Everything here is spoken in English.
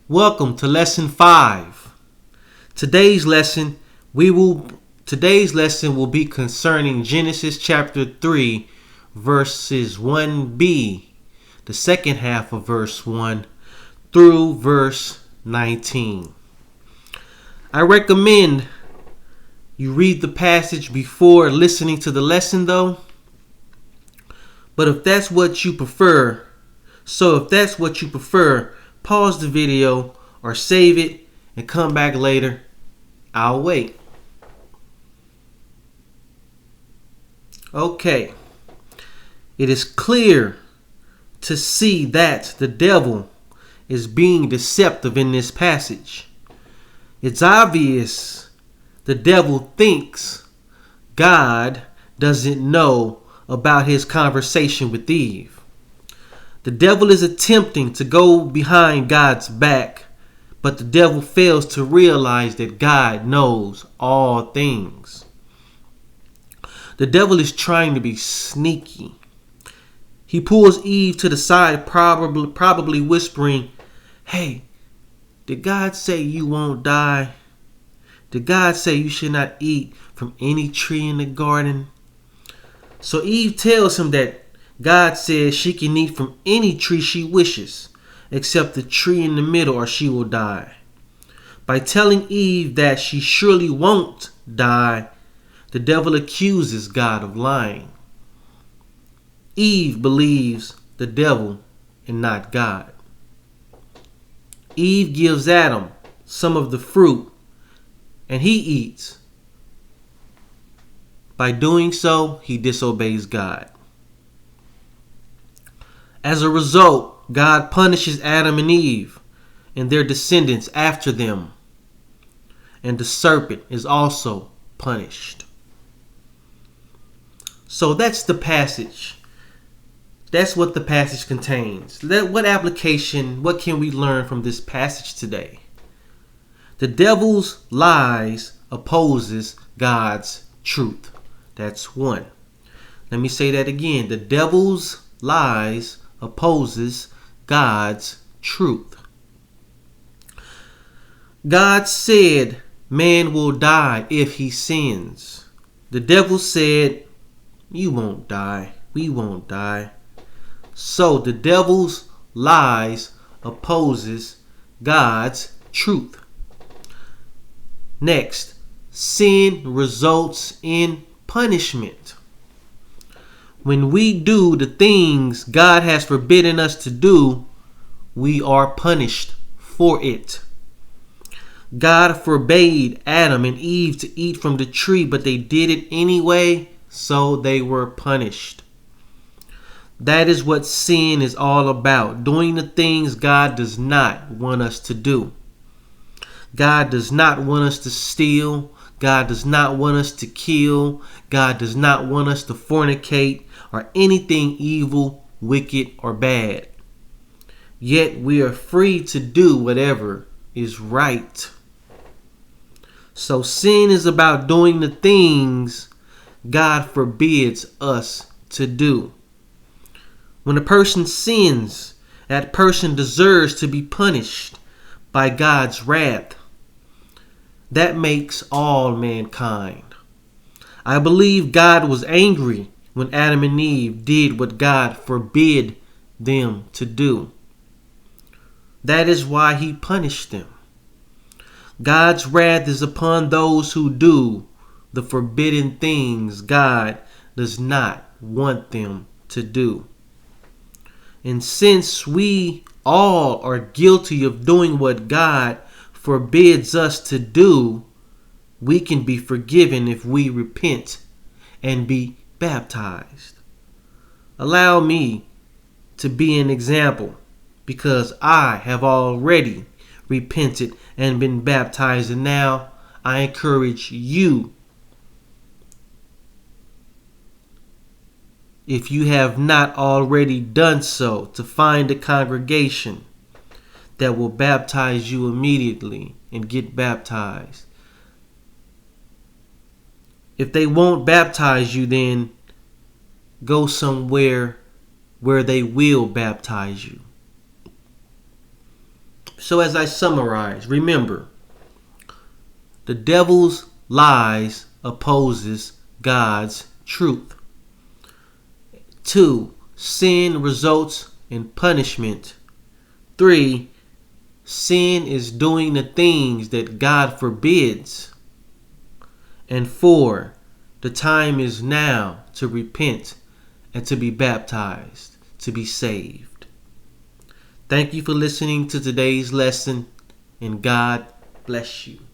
Welcome to lesson 5. Today's lesson will be concerning Genesis chapter 3 verses 1b, the second half of verse 1 through verse 19. I recommend you read the passage before listening to the lesson though. But if that's what you prefer, pause the video or save it and come back later. I'll wait. Okay. It is clear to see that the devil is being deceptive in this passage. It's obvious the devil thinks God doesn't know about his conversation with Eve. The devil is attempting to go behind God's back, but the devil fails to realize that God knows all things. The devil is trying to be sneaky. He pulls Eve to the side, probably whispering, "Hey, did God say you won't die? Did God say you should not eat from any tree in the garden?" So Eve tells him that God says she can eat from any tree she wishes, except the tree in the middle, or she will die. By telling Eve that she surely won't die, the devil accuses God of lying. Eve believes the devil and not God. Eve gives Adam some of the fruit, and he eats. By doing so, he disobeys God. As a result, God punishes Adam and Eve and their descendants after them. And the serpent is also punished. So that's the passage. That's what the passage contains. What application, what can we learn from this passage today? The devil's lies opposes God's truth. That's one. Let me say that again. The devil's lies opposes God's truth. God said man will die if he sins. The devil said, "You won't die. We won't die." So the devil's lies opposes God's truth. Next, sin results in punishment. When we do the things God has forbidden us to do, we are punished for it. God forbade Adam and Eve to eat from the tree, but they did it anyway, so they were punished. That is what sin is all about, doing the things God does not want us to do. God does not want us to steal. God does not want us to kill. God does not want us to fornicate or anything evil, wicked, or bad. Yet we are free to do whatever is right. So sin is about doing the things God forbids us to do. When a person sins, that person deserves to be punished by God's wrath. That makes all mankind. I believe God was angry when Adam and Eve did what God forbid them to do. That is why he punished them. God's wrath is upon those who do the forbidden things God does not want them to do. And since we all are guilty of doing what God forbids us to do, we can be forgiven if we repent and be baptized. Allow me to be an example, because I have already repented and been baptized, and now I encourage you, if you have not already done so, to find a congregation that will baptize you immediately and get baptized. If they won't baptize you, then go somewhere where they will baptize you. So as I summarize, remember, the devil's lies opposes God's truth. 2. Sin results in punishment. 3. Sin is doing the things that God forbids. And 4. The time is now to repent and to be baptized, to be saved. Thank you for listening to today's lesson, and God bless you.